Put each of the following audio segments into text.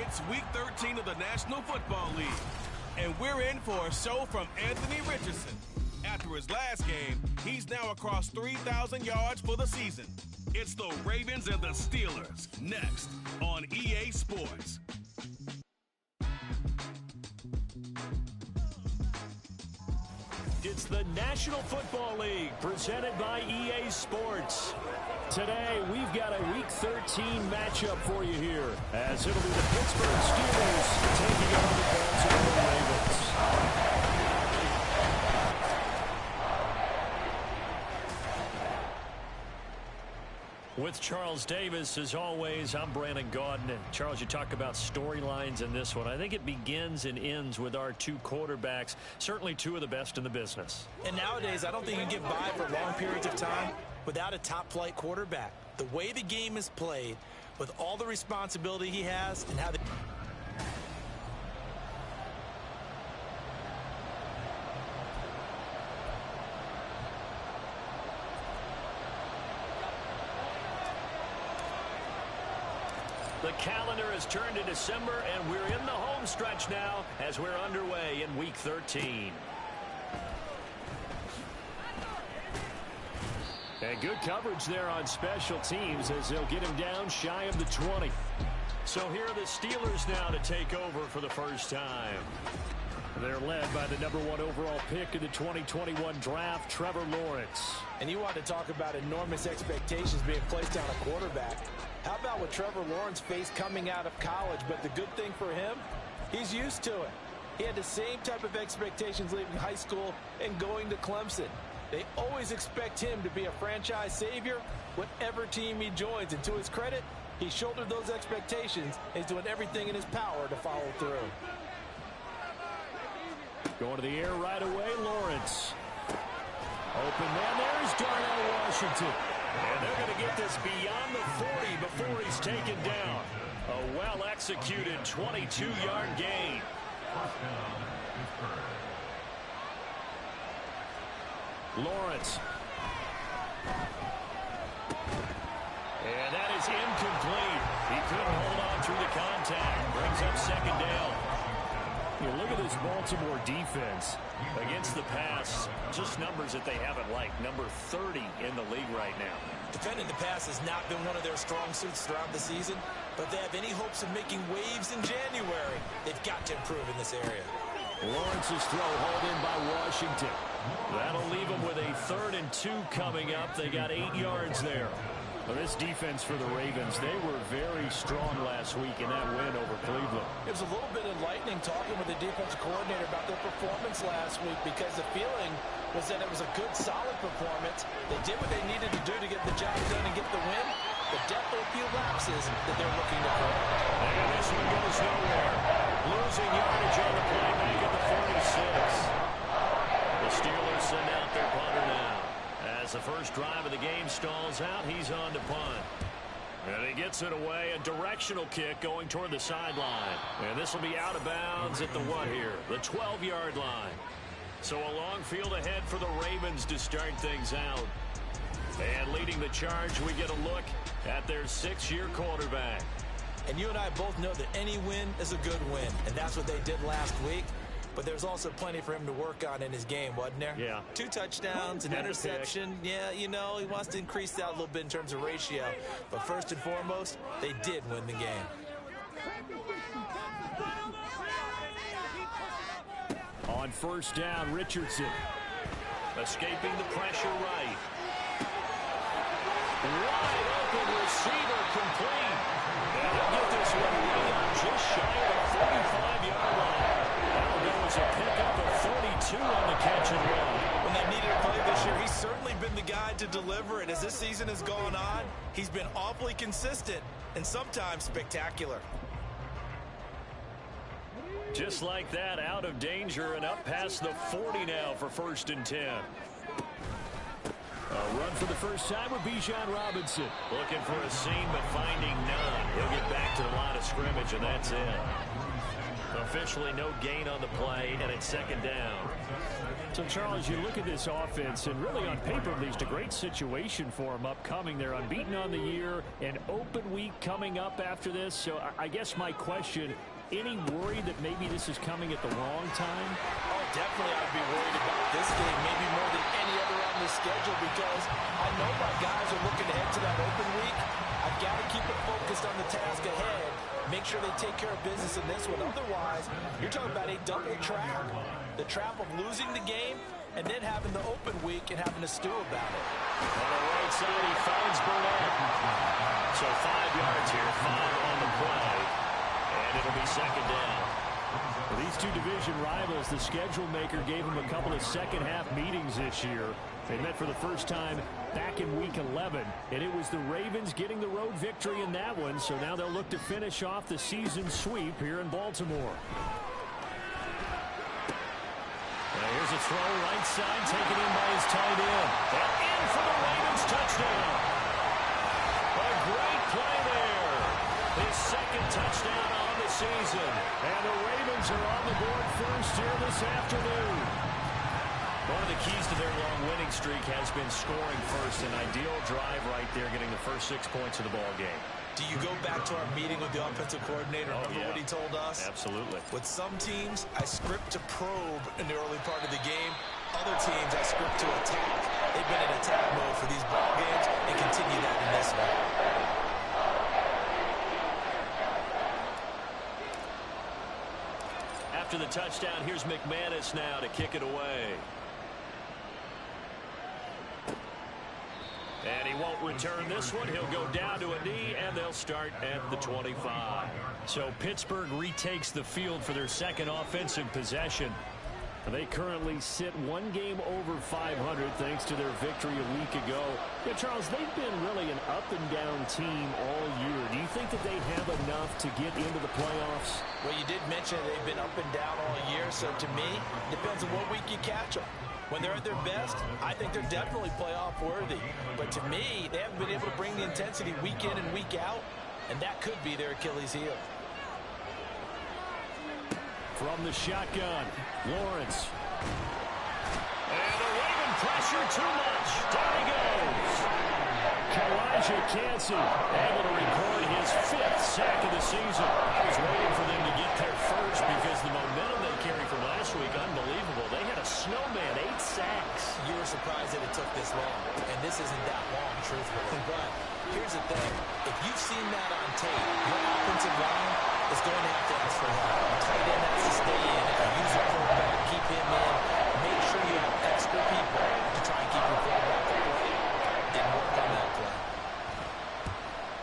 It's Week 13 of the National Football League, and we're in for a show from Anthony Richardson. After his last game, he's now across 3,000 yards for the season. It's the Ravens and the Steelers, next on EA Sports. It's the National Football League, presented by EA Sports. Today, we've got a Week 13 matchup for you here, as it'll be the Pittsburgh Steelers taking on the Baltimore Ravens. With Charles Davis, as always, I'm Brandon Gaudin. And Charles, you talk about storylines in this one. I think it begins and ends with our two quarterbacks, certainly two of the best in the business. And nowadays, I don't think you can get by for long periods of time without a top-flight quarterback. The way the game is played, with all the responsibility he has, and how the... The calendar has turned to December, and we're in the home stretch now as we're underway in Week 13. And good coverage there on special teams as they'll get him down shy of the 20. So here are the Steelers now to take over for the first time. They're led by the #1 overall pick in the 2021 draft, Trevor Lawrence. And you want to talk about enormous expectations being placed on a quarterback. How about what Trevor Lawrence faced coming out of college? But the good thing for him, he's used to it. He had the same type of expectations leaving high school and going to Clemson. They always expect him to be a franchise savior, whatever team he joins. And to his credit, he shouldered those expectations and is doing everything in his power to follow through. Going to the air right away, Lawrence. Open man, there's Darnell Washington. And they're going to get this beyond the 40 before he's taken down. A well-executed 22-yard gain. Lawrence. And that is incomplete. He couldn't hold on through the contact. Brings up second down. You look at this Baltimore defense against the pass, just numbers that they haven't liked. Number 30 in the league right now. Defending the pass has not been one of their strong suits throughout the season, but they have any hopes of making waves in January. They've got to improve in this area. Lawrence's throw hauled in by Washington. That'll leave them with a 3rd and 2 coming up. They got 8 yards there. Well, this defense for the Ravens, they were very strong last week in that win over Cleveland. It was a little bit enlightening talking with the defensive coordinator about their performance last week, because the feeling was that it was a good, solid performance. They did what they needed to do to get the job done and get the win, but definitely a few lapses that they're looking to correct. And this one goes nowhere. Losing yardage on the play back at the 46. The Steelers send out their punter now. As the first drive of the game stalls out, he's on to punt. And he gets it away. A directional kick going toward the sideline. And this will be out of bounds at the what here? The 12-yard line. So a long field ahead for the Ravens to start things out. And leading the charge, we get a look at their 6-year quarterback. And you and I both know that any win is a good win. And that's what they did last week. But there's also plenty for him to work on in his game, wasn't there? Yeah. 2 touchdowns, an interception. Yeah, you know, he wants to increase that a little bit in terms of ratio. But first and foremost, they did win the game. On first down, Richardson. Escaping the pressure right. Wide open receiver complete. And he'll get this one way up just shy of the 45-yard line. There was a pickup of 42 on the catch and run. When they needed a play this year, he's certainly been the guy to deliver it. As this season has gone on, he's been awfully consistent and sometimes spectacular. Just like that, out of danger and up past the 40 now for 1st and 10. A run for the first time with Bijan Robinson. Looking for a seam, but finding none. He'll get back to the line of scrimmage, and that's it. Officially no gain on the play, and it's second down. So, Charles, you look at this offense, and really on paper, there's a great situation for them upcoming. They're unbeaten on the year, an open week coming up after this. So I guess my question, any worry that maybe this is coming at the wrong time? Oh, definitely I'd be worried about this game, maybe more than any other on the schedule, because I know my guys are looking ahead to that open week. I've got to keep it focused on the task ahead, make sure they take care of business in this one. Otherwise, you're talking about a double trap. The trap of losing the game and then having the open week and having to stew about it. On the right side, he finds Burnett. So 5 yards here, 5 on the play, and it'll be second down. For these two division rivals, the schedule maker gave them a couple of second-half meetings this year. They met for the first time back in Week 11, and it was the Ravens getting the road victory in that one, so now they'll look to finish off the season sweep here in Baltimore. Now here's a throw right side, taken in by his tight end. And in for the Ravens touchdown. A great play there. His second touchdown on the season. And the Ravens are on the board first here this afternoon. One of the keys to their long winning streak has been scoring first. An ideal drive right there, getting the first 6 points of the ball game. Do you go back to our meeting with the offensive coordinator? Remember what he told us? Absolutely. With some teams, I script to probe in the early part of the game. Other teams, I script to attack. They've been in attack mode for these ball games and continue that in this one. After the touchdown, here's McManus now to kick it away. And he won't return this one. He'll go down to a knee, and they'll start at the 25. So Pittsburgh retakes the field for their second offensive possession. They currently sit one game over 500 thanks to their victory a week ago. Yeah, Charles, they've been really an up-and-down team all year. Do you think that they have enough to get into the playoffs? Well, you did mention they've been up and down all year, so to me, it depends on what week you catch them. When they're at their best, I think they're definitely playoff worthy. But to me, they haven't been able to bring the intensity week in and week out, and that could be their Achilles heel. From the shotgun, Lawrence. And the Raven pressure too much. Down he goes. Elijah Cansey able to record his 5th sack of the season. I was waiting for them to get there first because the momentum they carried from last week, unbelievable. They had a snowman, 8 sacks. You were surprised that it took this long, and this isn't that long, truthfully. But here's the thing. If you've seen that on tape, your offensive line is going to have to ask for help. A tight end has to stay in. If you use your quarterback, keep him in. Make sure you have extra people to try and keep your quarterback away. Didn't work on that play.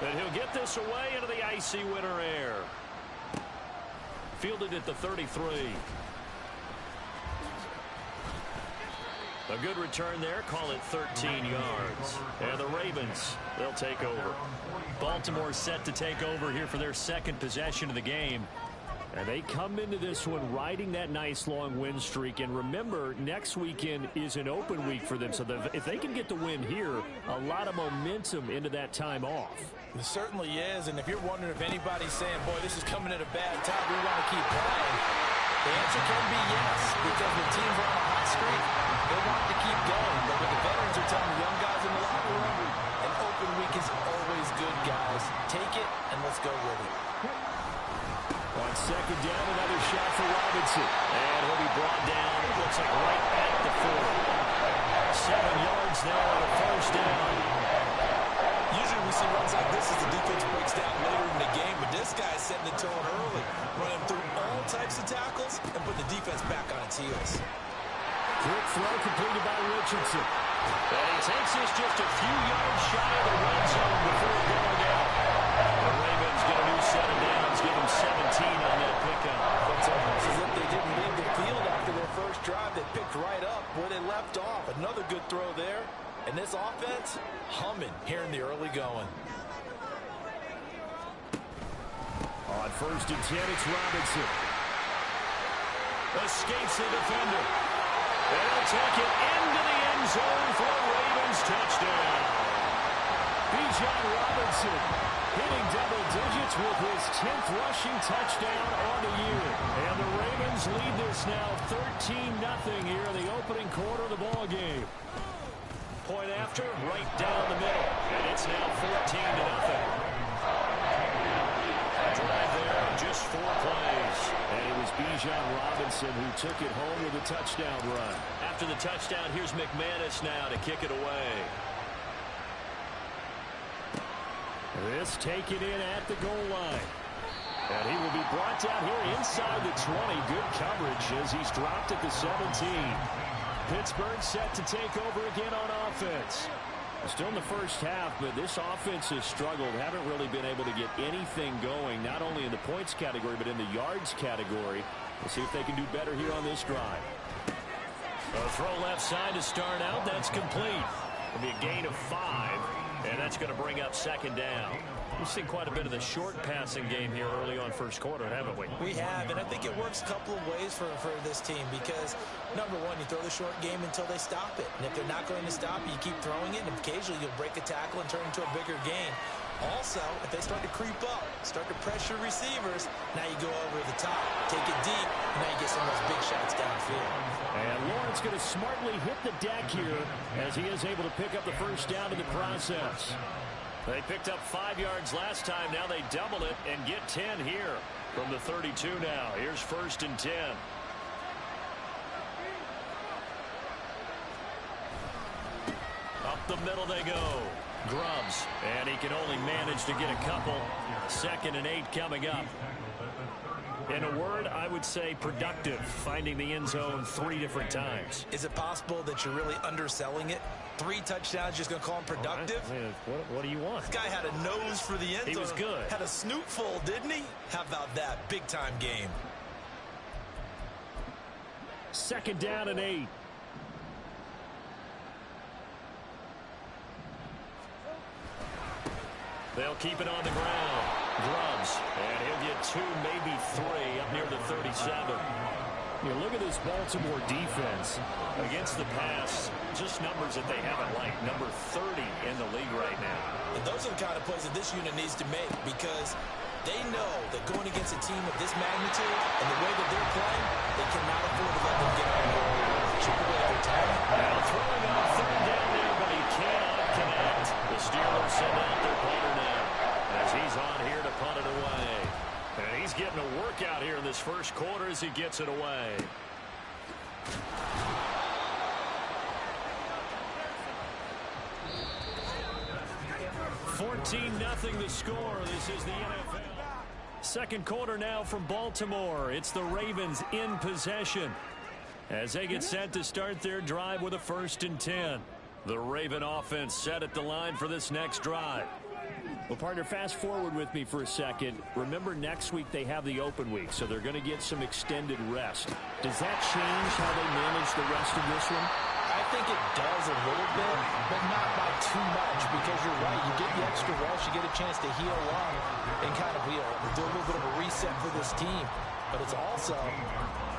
And he'll get this away into the icy winter air. Fielded at the 33. A good return there. Call it 13 yards. And the Ravens, they'll take over. Baltimore set to take over here for their second possession of the game. And they come into this one riding that nice long win streak. And remember, next weekend is an open week for them. So if they can get the win here, a lot of momentum into that time off. It certainly is. And if you're wondering if anybody's saying, boy, this is coming at a bad time, we want to keep playing, the answer can be yes. Because when teams are on a hot streak, they want to keep going. But what the veterans are telling the young guys in the locker room, an open week is always good, guys. Take it, and let's go with it. On second down, another shot for Robinson. And he'll be brought down, it looks like right at the 4. 7 yards there on a first down. Usually we see runs like this as the defense breaks down later in the game, but this guy's setting the tone early, running through all types of tackles and put the defense back on its heels. Quick throw completed by Richardson. And he takes this just a few yards shy of the red zone before going out. The Ravens get a new set of downs, give them 17 on that pickup. It's almost as if they didn't leave the field after their first drive. They picked right up where they left off. Another good throw there. And this offense, humming here in the early going. On first and 10, it's Robinson. Escapes the defender. And he'll take it into the end zone for a Ravens touchdown. Bijan Robinson hitting double digits Lawrence with his 10th rushing touchdown on the year. And the Ravens lead this now 13-0 here in the opening quarter of the ball game. Point after, right down the middle. And it's now 14-0. Drive there, just 4 plays. And it was Bijan Robinson who took it home with a touchdown run. After the touchdown, here's McManus now to kick it away. This taken in at the goal line. And he will be brought down here inside the 20. Good coverage as he's dropped at the 17. Pittsburgh set to take over again on offense. Still in the first half, but this offense has struggled. Haven't really been able to get anything going, not only in the points category, but in the yards category. We'll see if they can do better here on this drive. A throw left side to start out. That's complete. It'll be a gain of 5, and that's going to bring up second down. We've seen quite a bit of the short passing game here early on first quarter, haven't we? We have, and I think it works a couple of ways for this team because, number one, you throw the short game until they stop it. And if they're not going to stop it, you keep throwing it, and occasionally you'll break a tackle and turn into a bigger gain. Also, if they start to creep up, start to pressure receivers, now you go over the top, take it deep, and now you get some of those big shots downfield. And Lawrence going to smartly hit the deck here as he is able to pick up the first down in the process. They picked up 5 yards last time. Now they double it and get 10 here from the 32 now. Here's 1st and 10. Up the middle they go. Grubbs, and he can only manage to get a couple. 2nd and 8 coming up. In a word, I would say productive, finding the end zone 3 different times. Is it possible that you're really underselling it? 3 touchdowns, just going to call him productive? What do you want? This guy had a nose for the end zone. He was good. Had a snoot full, didn't he? How about that? Big-time game. 2nd down and 8. They'll keep it on the ground. Grubbs, and he'll get 2, maybe 3 up near the 37. You look at this Baltimore defense against the pass, just numbers that they haven't liked. Number 30 in the league right now. And those are the kind of plays that this unit needs to make because they know that going against a team of this magnitude and the way that they're playing, they cannot afford to let them get on the goal. Chip away at their talent. Now throwing on 3rd down there, but he cannot connect. The Steelers send out their punter now as he's on here to punt it away. And he's getting a workout here in this first quarter as he gets it away. Nothing the score. This is the NFL. Second quarter now from Baltimore. It's the Ravens in possession as they get set to start their drive with a 1st and 10. The Raven offense set at the line for this next drive. Well, partner, fast forward with me for a second. Remember, next week they have the open week, so they're going to get some extended rest. Does that change how they manage the rest of this one? I think it does a little bit, but not by too much because you're right. You get the extra rest, you get a chance to heal up and kind of do a little bit of a reset for this team. But it's also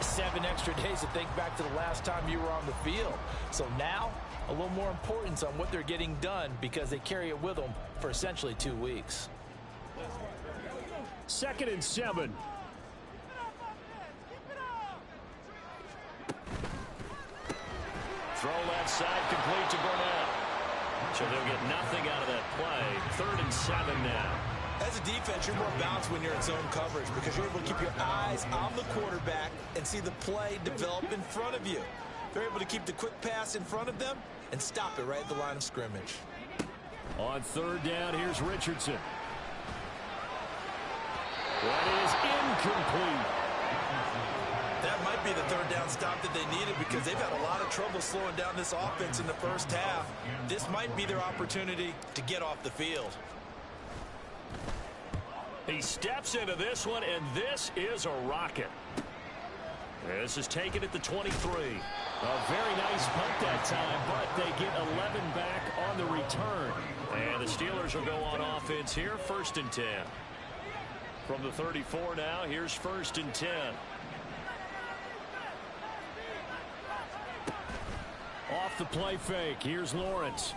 7 extra days to think back to the last time you were on the field. So now, a little more importance on what they're getting done because they carry it with them for essentially 2 weeks. 2nd and 7. Throw left side complete to Burnett. So they'll get nothing out of that play. 3rd and 7 now. As a defense, you're more balanced when you're in zone coverage because you're able to keep your eyes on the quarterback and see the play develop in front of you. They're able to keep the quick pass in front of them and stop it right at the line of scrimmage. On 3rd down, here's Richardson. That is incomplete. That might be the 3rd down stop that they needed because they've had a lot of trouble slowing down this offense in the first half. This might be their opportunity to get off the field. He steps into this one, and this is a rocket. This is taken at the 23. A very nice punt that time, but they get 11 back on the return. And the Steelers will go on offense here, 1st and 10. From the 34 now, here's 1st and 10. Off the play fake, here's Lawrence.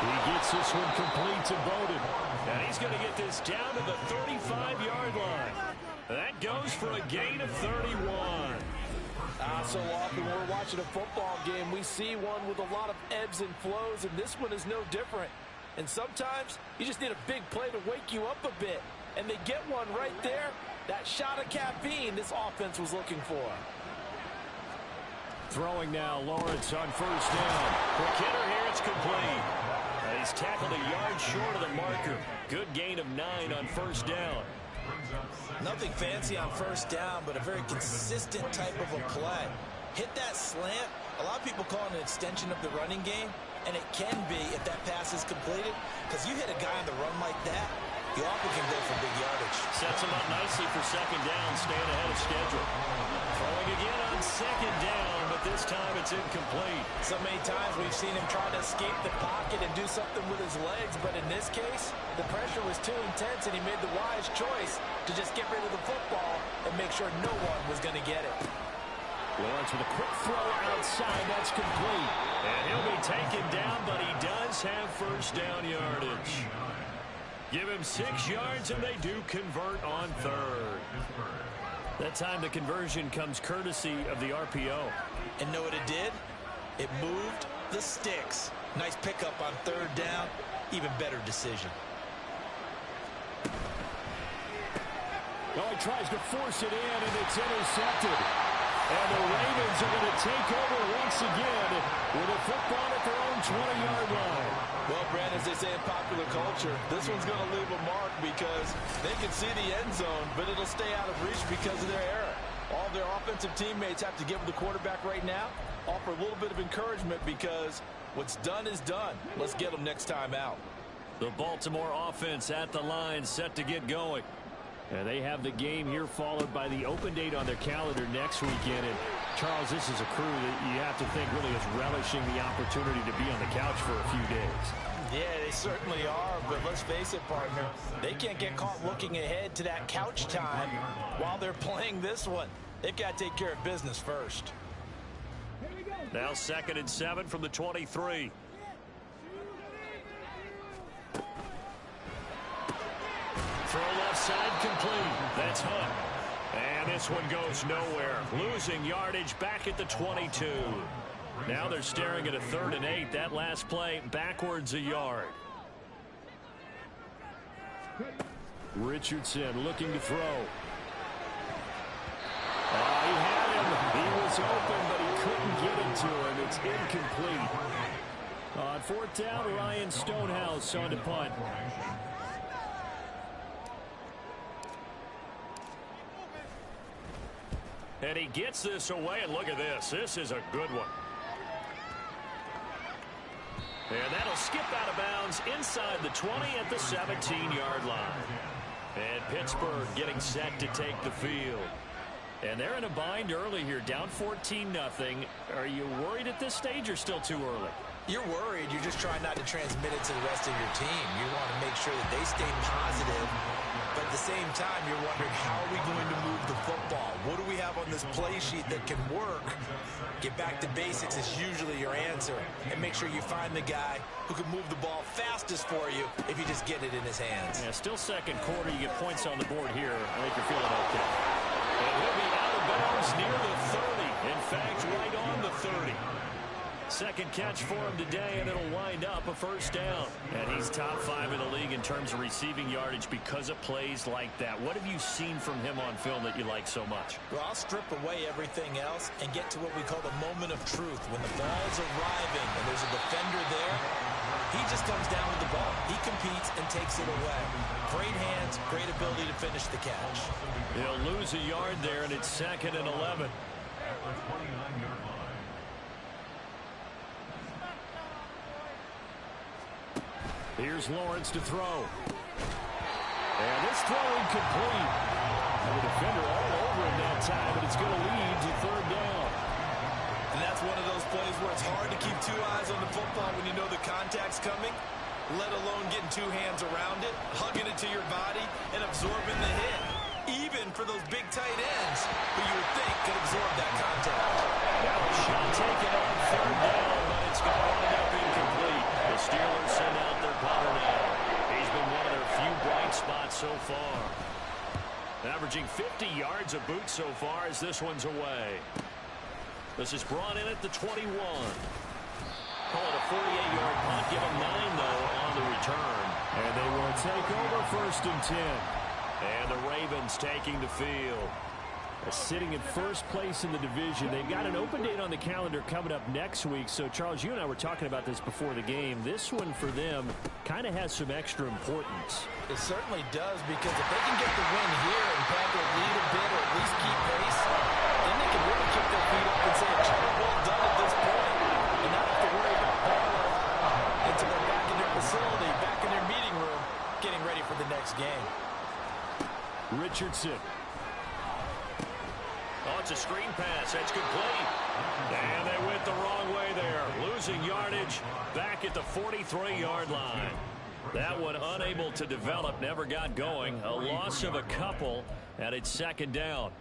He gets this one complete to Bowden. And he's going to get this down to the 35-yard line. That goes for a gain of 31. So often when we're watching a football game, we see one with a lot of ebbs and flows, and this one is no different. And sometimes you just need a big play to wake you up a bit. And they get one right there. That shot of caffeine this offense was looking for. Throwing now, Lawrence on first down. For Kidder here, it's complete. And he's tackled a yard short of the marker. Good gain of 9 on first down. Nothing fancy on first down, but a very consistent type of a play. Hit that slant. A lot of people call it an extension of the running game, and it can be if that pass is completed, because you hit a guy on the run like that, you often can go for big yardage. Sets him up nicely for second down, staying ahead of schedule. Throwing again on second down, but this time it's incomplete. So many times we've seen him try to escape the pocket and do something with his legs, but in this case, the pressure was too intense, and he made the wise choice to just get rid of the football and make sure no one was going to get it. Lawrence with a quick throw outside. That's complete. And he'll be taken down, but he does have first down yardage. Give him 6 yards, and they do convert on third. That time the conversion comes courtesy of the RPO. And know what it did? It moved the sticks. Nice pickup on third down. Even better decision. Well, he tries to force it in, and it's intercepted. And the Ravens are going to take over once again with a football at their own 20-yard line. Well, Brad, as they say in popular culture, this one's going to leave a mark because they can see the end zone, but it'll stay out of reach because of their error. All their offensive teammates have to give the quarterback right now, offer a little bit of encouragement because what's done is done. Let's get them next time out. The Baltimore offense at the line, set to get going. And they have the game here followed by the open date on their calendar next weekend. And Charles, this is a crew that you have to think really is relishing the opportunity to be on the couch for a few days. Yeah, they certainly are, but let's face it, partner. They can't get caught looking ahead to that couch time while they're playing this one. They've got to take care of business first. Now 2nd and 7 from the 23. Throw left side complete. That's Hunt. And this one goes nowhere. Losing yardage back at the 22. Now they're staring at a 3rd and 8. That last play backwards a yard. Richardson looking to throw. He had him. He was open, but he couldn't get it to him. It's incomplete. On 4th down, Ryan Stonehouse on to punt. And he gets this away, and look at this. This is a good one. And that'll skip out of bounds inside the 20 at the 17-yard line. And Pittsburgh getting set to take the field. And they're in a bind early here, down 14-0. Are you worried at this stage or still too early? You're worried. You're just trying not to transmit it to the rest of your team. You want to make sure that they stay positive. But at the same time, you're wondering, how are we going to move the football? What do we have on this play sheet that can work? Get back to basics is usually your answer. And make sure you find the guy who can move the ball fastest for you if you just get it in his hands. Yeah, still 2nd quarter. You get points on the board here. I think you're feeling okay. And he'll be out of bounds near the 30. In fact, right on the 30. 2nd catch for him today, and it'll wind up a 1st down. And he's top 5 in the league in terms of receiving yardage because of plays like that. What have you seen from him on film that you like so much? Well, I'll strip away everything else and get to what we call the moment of truth. When the ball's arriving and there's a defender there, he just comes down with the ball. He competes and takes it away. Great hands, great ability to finish the catch. He'll lose a yard there, and it's 2nd and 11. Here's Lawrence to throw. And this throw incomplete. The defender all over him that time, but it's going to lead to 3rd down. And that's one of those plays where it's hard to keep 2 eyes on the football when you know the contact's coming, let alone getting 2 hands around it, hugging it to your body, and absorbing the hit. Even for those big tight ends who you would think could absorb that contact. Now a shot taken on 3rd down, but it's going to wind up incomplete. The Steelers send out spot so far. Averaging 50 yards a boot so far as this one's away. This is brought in at the 21. Call it a 48-yard punt. Give them 9, though, on the return. And they will take over 1st and 10. And the Ravens taking the field. Sitting in first place in the division. They've got an open date on the calendar coming up next week. So, Charles, you and I were talking about this before the game. This one for them kind of has some extra importance. It certainly does, because if they can get the win here and Panther lead a bit or at least keep pace, then they can really kick their feet up and say, job well done at this point, and not have to worry about ball until they're back in their facility, back in their meeting room, getting ready for the next game. Richardson. Oh, it's a screen pass. That's complete. And they went the wrong way there. Losing yardage back at the 43-yard line. That one unable to develop, never got going. A loss of a couple, and it's 2nd down.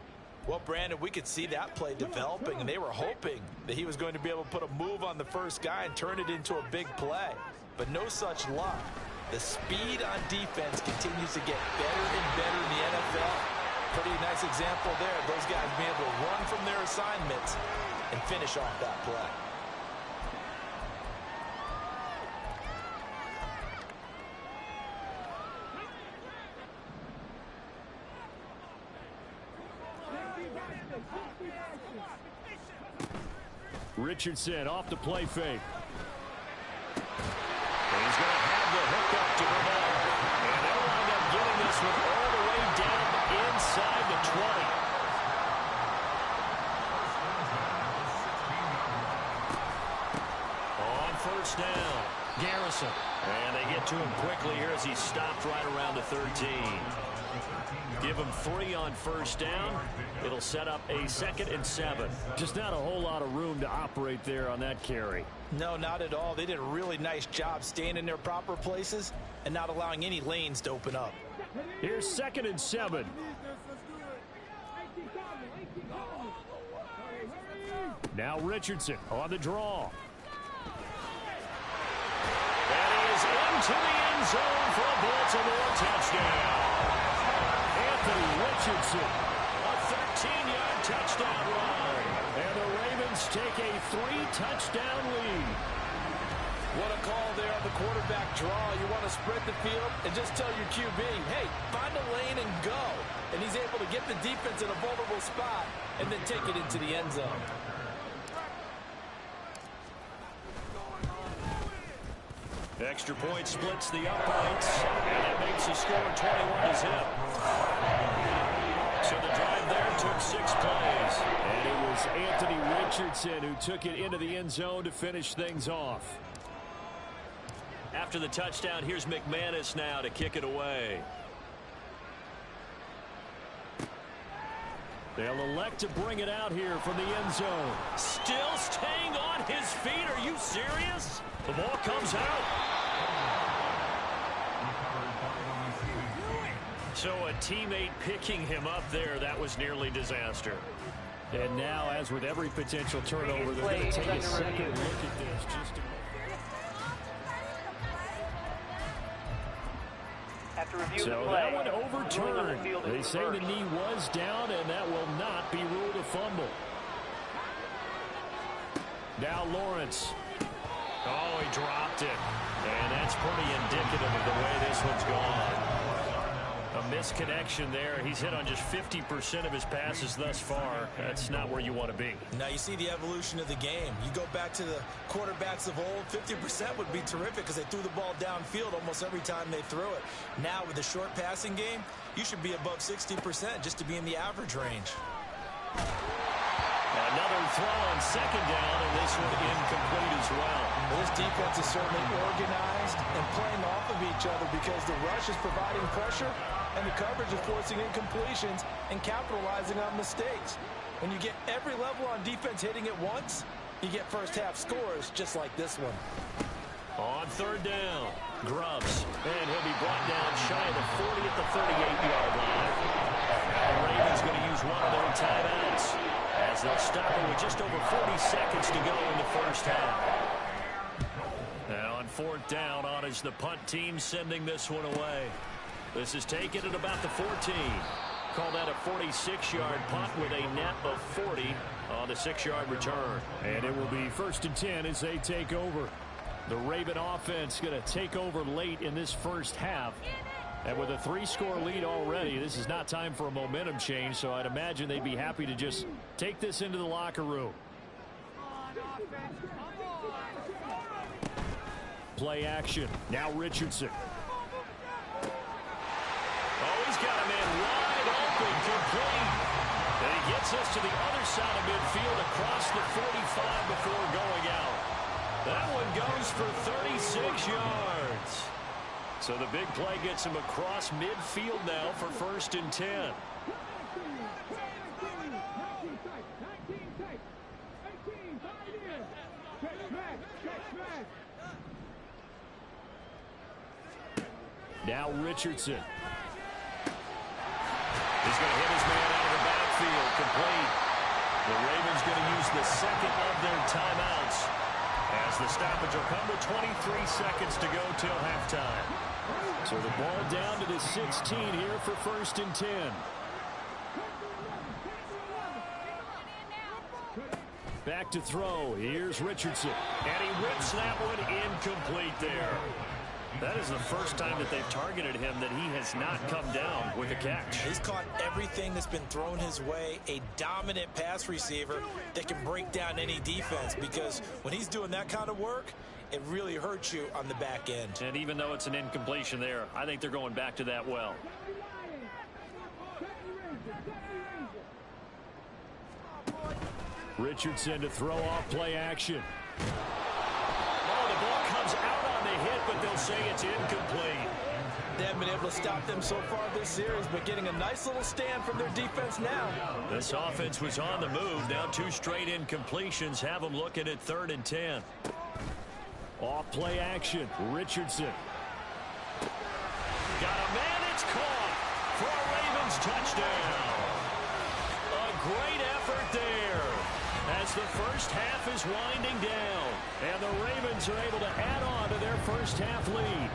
Well, Brandon, we could see that play developing, and they were hoping that he was going to be able to put a move on the first guy and turn it into a big play. But no such luck. The speed on defense continues to get better and better in the NFL. Pretty nice example there. Those guys being able to run from their assignments and finish off that play. Richardson off the play fake. And he's going to have the hook up to Burnett. And they'll wind up getting this one all the way down inside the 20. On 1st down, Garrison. And they get to him quickly here as he stopped right around the 13. Give him 3 on 1st down. It'll set up a 2nd and 7. Just not a whole lot of room to operate there on that carry. No, not at all. They did a really nice job staying in their proper places and not allowing any lanes to open up. Here's 2nd and 7. Now Richardson on the draw. And he is into the end zone for a Baltimore touchdown. Anthony Richardson. A 13-yard touchdown run. And the Ravens take a 3-touchdown lead. What a call there on the quarterback draw. You want to spread the field and just tell your QB, hey, find a lane and go. And he's able to get the defense in a vulnerable spot and then take it into the end zone. Extra point splits the uprights, and it makes the score 21-zip. So the drive there took 6 plays. And it was Anthony Richardson who took it into the end zone to finish things off. After the touchdown, here's McManus now to kick it away. They'll elect to bring it out here from the end zone. Still staying on his feet. Are you serious? The ball comes out. So a teammate picking him up there, that was nearly disaster. And now, as with every potential turnover, they're going to take a second look at this. So that one overturned. They say the knee was down, and that will not be ruled a fumble. Now Lawrence. Oh, he dropped it. And that's pretty indicative of the way this one's gone. A misconnection there. He's hit on just 50% of his passes thus far. That's not where you want to be. Now you see the evolution of the game. You go back to the quarterbacks of old, 50% would be terrific because they threw the ball downfield almost every time they threw it. Now with the short passing game, you should be above 60% just to be in the average range. Another throw on 2nd down, and this one incomplete as well. This defense is certainly organized and playing off of each other because the rush is providing pressure and the coverage is forcing incompletions and capitalizing on mistakes. When you get every level on defense hitting at once, you get first-half scores just like this one. On 3rd down, Grubbs, and he'll be brought down shy of the 40 at the 38-yard line. Now the Ravens going to use one of their timeouts as they'll stop it with just over 40 seconds to go in the first half. And on 4th down, on is the punt team sending this one away. This is taken at about the 14. Call that a 46-yard punt with a net of 40 on the 6-yard return. And it will be 1st and 10 as they take over. The Raven offense going to take over late in this first half. And with a 3-score lead already, this is not time for a momentum change, so I'd imagine they'd be happy to just take this into the locker room. Play action. Now Richardson. Oh, he's got a man wide open, complete. And he gets us to the other side of midfield across the 45 before going out. That one goes for 36 yards. So the big play gets him across midfield now for 1st and 10. Now Richardson. He's going to hit his man out of the backfield, complete. The Ravens going to use the second of their timeouts as the stoppage will come with 23 seconds to go till halftime. So the ball down to the 16 here for 1st and 10. Back to throw. Here's Richardson. And he rips that one incomplete there. That is the first time that they've targeted him that he has not come down with a catch. He's caught everything that's been thrown his way. A dominant pass receiver that can break down any defense, because when he's doing that kind of work, it really hurts you on the back end. And even though it's an incompletion there, I think they're going back to that well. Richardson to throw off play action. Oh, the ball comes out on the hit, but they'll say it's incomplete. They haven't been able to stop them so far this series, but getting a nice little stand from their defense now. This offense was on the move. Now 2 straight incompletions have them looking at 3rd and 10. Off play action. Richardson. Got a man. It's caught for a Ravens touchdown. A great effort there as the first half is winding down. And the Ravens are able to add on to their first half lead.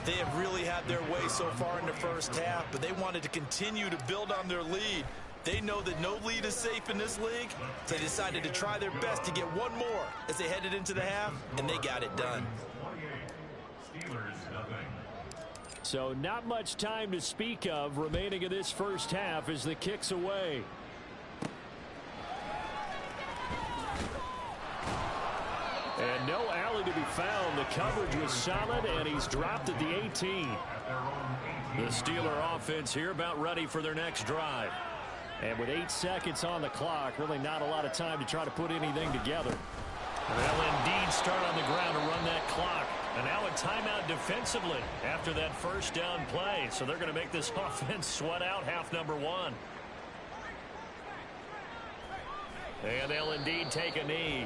They have really had their way so far in the first half, but they wanted to continue to build on their lead. They know that no lead is safe in this league, so they decided to try their best to get one more as they headed into the half, and they got it done. So not much time to speak of remaining in this first half as the kick's away. And no alley to be found. The coverage was solid, and he's dropped at the 18. The Steeler offense here about ready for their next drive. And with 8 seconds on the clock, really not a lot of time to try to put anything together. They'll indeed start on the ground to run that clock. And now a timeout defensively after that first down play. So they're going to make this offense sweat out half number 1. And they'll indeed take a knee.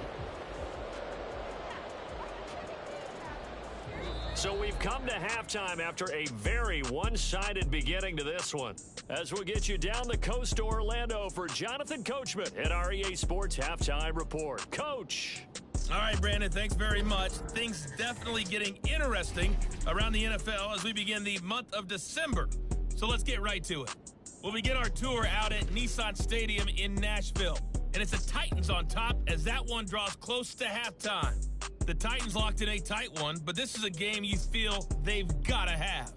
So we've come to halftime after a very one-sided beginning to this one. As we'll get you down the coast to Orlando for Jonathan Coachman at our EA Sports Halftime Report. Coach. All right, Brandon, thanks very much. Things definitely getting interesting around the NFL as we begin the month of December. So let's get right to it. We'll begin our tour out at Nissan Stadium in Nashville. And it's the Titans on top as that one draws close to halftime. The Titans locked in a tight one, but this is a game you feel they've got to have.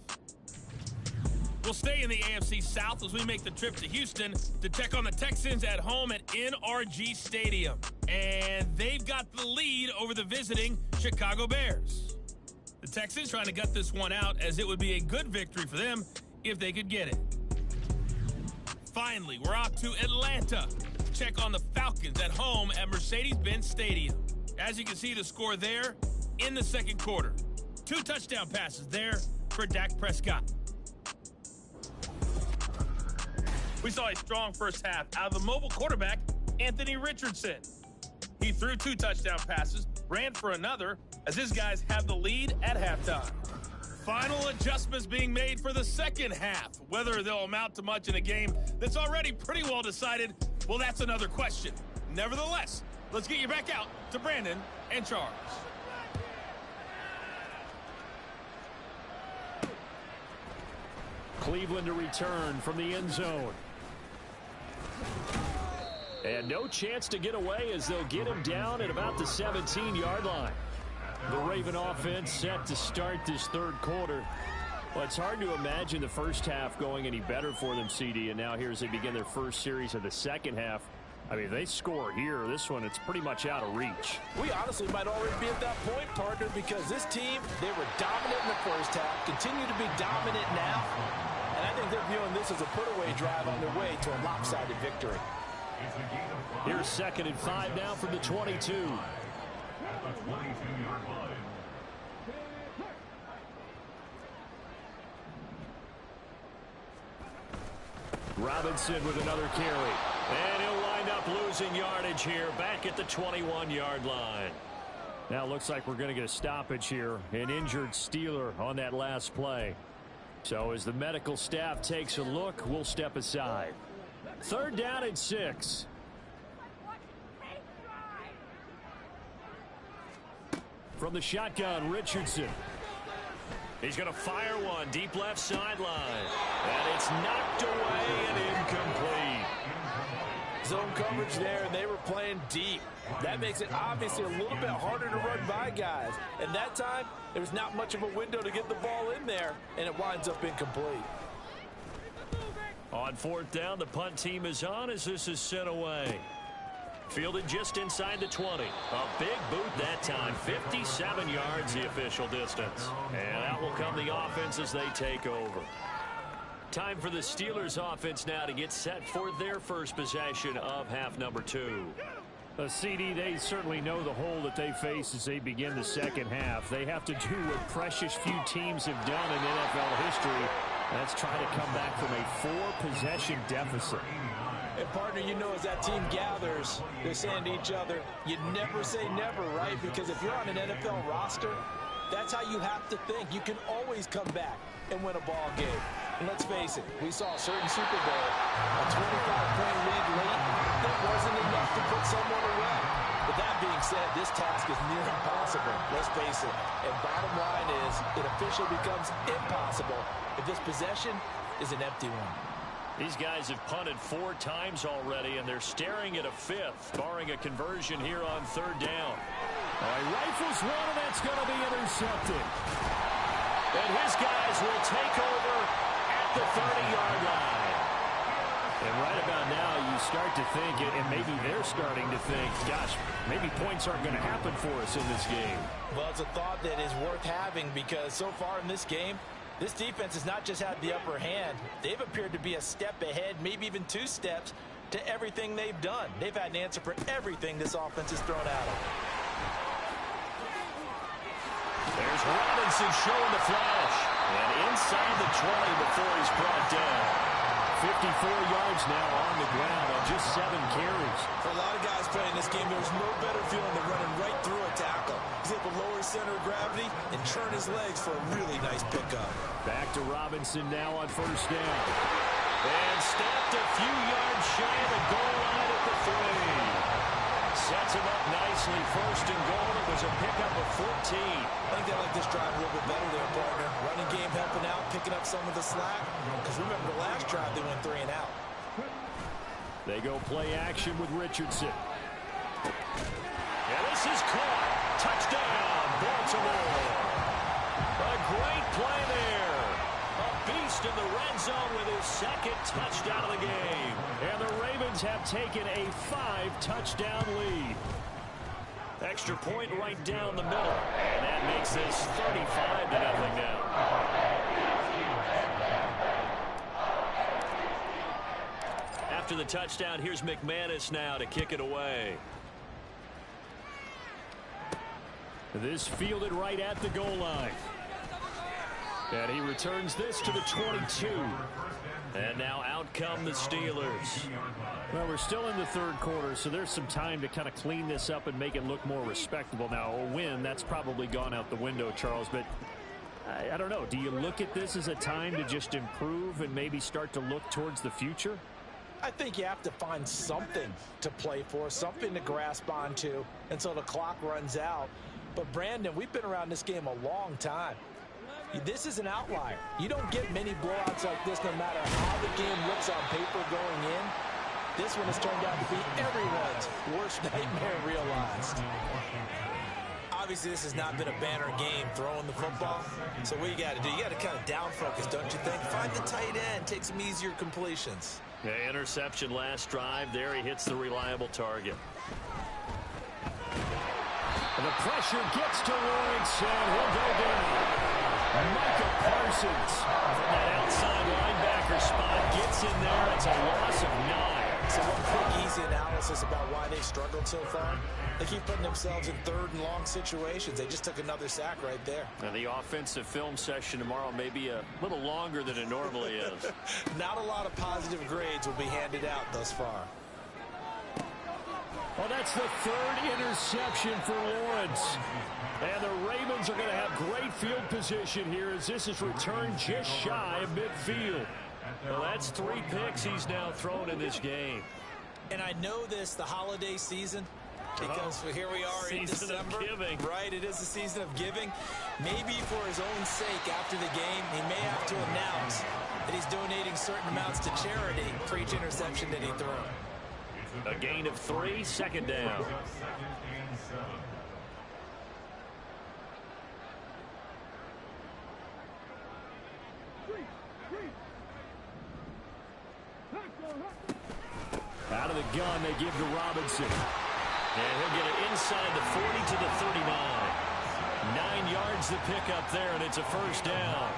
We'll stay in the AFC South as we make the trip to Houston to check on the Texans at home at NRG Stadium. And they've got the lead over the visiting Chicago Bears. The Texans trying to gut this one out as it would be a good victory for them if they could get it. Finally, we're off to Atlanta to check on the Falcons at home at Mercedes-Benz Stadium. As you can see, the score there in the second quarter. 2 touchdown passes there for Dak Prescott. We saw a strong first half out of the mobile quarterback, Anthony Richardson. He threw 2 touchdown passes, ran for another, as his guys have the lead at halftime. Final adjustments being made for the second half. Whether they'll amount to much in a game that's already pretty well decided, well, that's another question. Nevertheless, let's get you back out to Brandon and Charles. Cleveland to return from the end zone. And no chance to get away as they'll get him down at about the 17-yard line. The Raven offense set to start this third quarter. Well, it's hard to imagine the first half going any better for them, CD. And now here as they begin their first series of the second half. I mean, if they score here, this one, it's pretty much out of reach. We honestly might already be at that point, partner, because this team, they were dominant in the first half, continue to be dominant now. And I think they're viewing this as a put-away drive on their way to a lopsided victory. Here's 2nd and 5 now from the 22. Robinson with another carry. And he'll wind up losing yardage here back at the 21-yard line. Now it looks like we're going to get a stoppage here. An injured Steeler on that last play. So as the medical staff takes a look, we'll step aside. 3rd down and 6. From the shotgun, Richardson. He's going to fire one deep left sideline. And it's knocked away and incomplete. Zone coverage there, and they were playing deep. That makes it obviously a little bit harder to run by guys. And that time, there was not much of a window to get the ball in there, and it winds up incomplete. On 4th down, the punt team is on as this is sent away. Fielded just inside the 20. A big boot that time. 57 yards the official distance. And out will come the offense as they take over. Time for the Steelers offense now to get set for their first possession of half number 2. CD, they certainly know the hole that they face as they begin the second half. They have to do what precious few teams have done in NFL history. That's try to come back from a 4-possession deficit. And, partner, you know, as that team gathers, they're saying to each other, you never say never, right? Because if you're on an NFL roster, that's how you have to think. You can always come back and win a ball game. And let's face it, we saw a certain Super Bowl, a 25-point lead late, that wasn't enough to put someone away. But that being said, this task is near impossible, let's face it. And bottom line is, it officially becomes impossible if this possession is an empty one. These guys have punted 4 times already, and they're staring at a 5th, barring a conversion here on 3rd down. He rifles one, and that's going to be intercepted. And his guys will take over at the 30-yard line. And right about now, you start to think, and maybe they're starting to think, gosh, maybe points aren't going to happen for us in this game. Well, it's a thought that is worth having because so far in this game, this defense has not just had the upper hand. They've appeared to be a step ahead, maybe even 2 steps, to everything they've done. They've had an answer for everything this offense has thrown at them. There's Robinson showing the flash. And inside the 20 before he's brought down. 54 yards now on the ground on just 7 carries. For a lot of guys playing this game, there's no better feeling than running right through a tackle. He's able to lower his center of gravity and turn his legs for a really nice pickup. Back to Robinson now on 1st down. And stopped a few yards shy of the goal line at the 3. Sets him up nicely. 1st and goal. It was a pickup of 14. I think they like this drive a little bit better there, partner. Running game helping out, picking up some of the slack. Because remember, the last drive they went 3 and out. They go play action with Richardson. And this is caught. Touchdown, Baltimore. A great play there. A beast in the red zone with his 2nd touchdown of the game. And the Ravens have taken a 5-touchdown lead. Extra point right down the middle. And that makes this 35-0 now. After the touchdown, here's McManus now to kick it away. This fielded right at the goal line. And he returns this to the 22. And now out come the Steelers. Well, we're still in the 3rd quarter, so there's some time to kind of clean this up and make it look more respectable. Now, a win, that's probably gone out the window, Charles, but I don't know. Do you look at this as a time to just improve and maybe start to look towards the future? I think you have to find something to play for, something to grasp onto until the clock runs out. But, Brandon, we've been around this game a long time. This is an outlier. You don't get many blowouts like this no matter how the game looks on paper going in. This one has turned out to be everyone's worst nightmare realized. Obviously, this has not been a banner game throwing the football. So what you got to do, you got to kind of down focus, don't you think? Find the tight end, take some easier completions. Yeah, interception last drive. There he hits the reliable target. And the pressure gets to Lawrence, and he'll go down. Micah Parsons from that outside linebacker spot gets in there. It's a loss of 9. So one quick, easy analysis about why they struggled so far. They keep putting themselves in third and long situations. They just took another sack right there. And the offensive film session tomorrow may be a little longer than it normally is. Not a lot of positive grades will be handed out thus far. Well, that's the third interception for Lawrence. And the Ravens are going to have great field position here as this is returned just shy of midfield. Well, that's 3 picks he's now thrown in this game. And I know this, the holiday season, because here we are in December. Right, it is the season of giving. Maybe for his own sake after the game, he may have to announce that he's donating certain amounts to charity for each interception that he threw. A gain of 3, second down. Out of the gun, they give to Robinson. And he'll get it inside the 40 to the 39. 9 yards to pick up there, and it's a first down.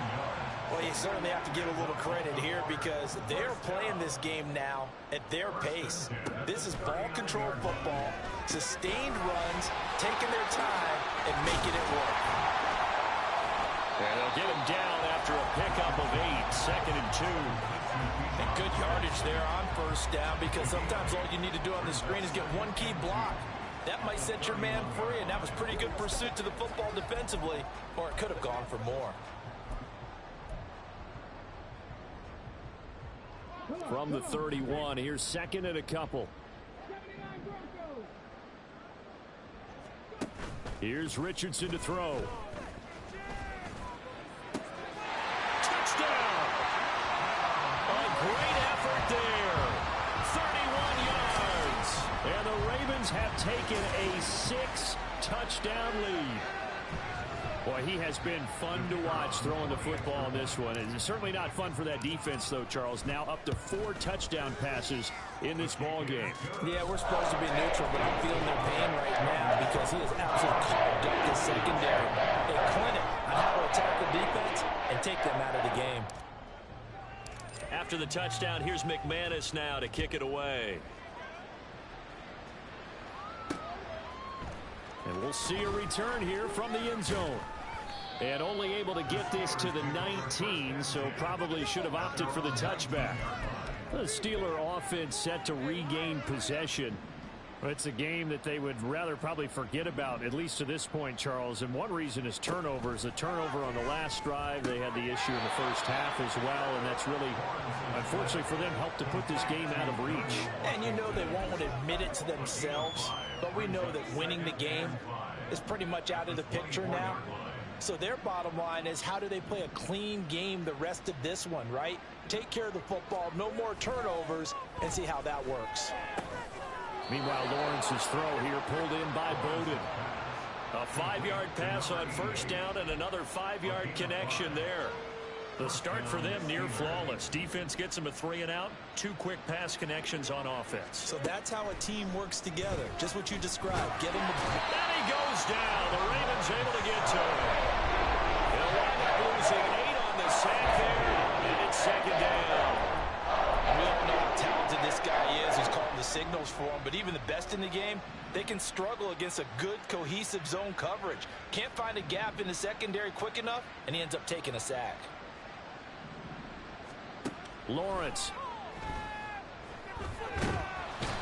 Well, you certainly have to give a little credit here because they're playing this game now at their pace. This is ball control football, sustained runs, taking their time, and making it work. And they'll get him down after a pickup of 8, second and 2. And good yardage there on first down because sometimes all you need to do on the screen is get one key block. That might set your man free, and that was pretty good pursuit to the football defensively, or it could have gone for more. From the 31, here's second and a couple. Here's Richardson to throw. Touchdown! A great effort there. 31 yards. And the Ravens have taken a 6-touchdown lead. Boy, he has been fun to watch throwing the football in this one. It's certainly not fun for that defense, though, Charles. Now up to 4 touchdown passes in this ball game. Yeah, we're supposed to be neutral, but I'm feeling their pain right now because he has absolutely carved up the secondary. A clinic on how to attack the defense and take them out of the game. After the touchdown, here's McManus now to kick it away. And we'll see a return here from the end zone. And only able to get this to the 19, so probably should have opted for the touchback. The Steeler offense set to regain possession. But it's a game that they would rather probably forget about, at least to this point, Charles. And one reason is turnovers. A turnover on the last drive. They had the issue in the first half as well, and that's really, unfortunately for them, helped to put this game out of reach. And you know they won't admit it to themselves, but we know that winning the game is pretty much out of the picture now. So their bottom line is, how do they play a clean game the rest of this one, right? Take care of the football, no more turnovers, and see how that works. Meanwhile, Lawrence's throw here pulled in by Bowden. A 5-yard pass on first down and another 5-yard connection there. The start for them near flawless. Defense gets them a 3-and-out. 2 quick pass connections on offense. So that's how a team works together. Just what you described. Get them the ball. And he goes down. The Ravens able to get to him. They'll wind up losing 8 on the sack there, and it's second down. And we all know how talented this guy is who's calling the signals for him, but even the best in the game, they can struggle against a good, cohesive zone coverage. Can't find a gap in the secondary quick enough, and he ends up taking a sack. Lawrence.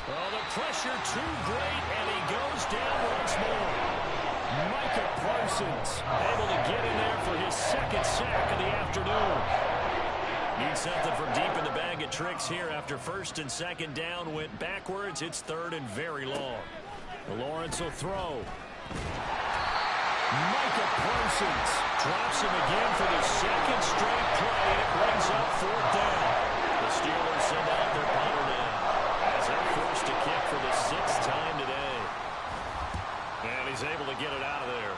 Well, the pressure too great, and he goes down once more. Micah Parsons able to get in there for his second sack of the afternoon. Need something from deep in the bag of tricks here after first and second down went backwards. It's third and very long. Lawrence will throw. Micah Parsons drops him again for the second straight play. It brings up fourth down. The Steelers send out their punter now as they're forced to kick for the sixth time today. And he's able to get it out of there.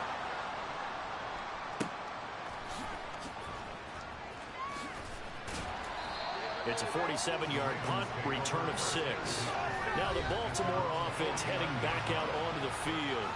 It's a 47-yard punt, return of 6. Now the Baltimore offense heading back out onto the field.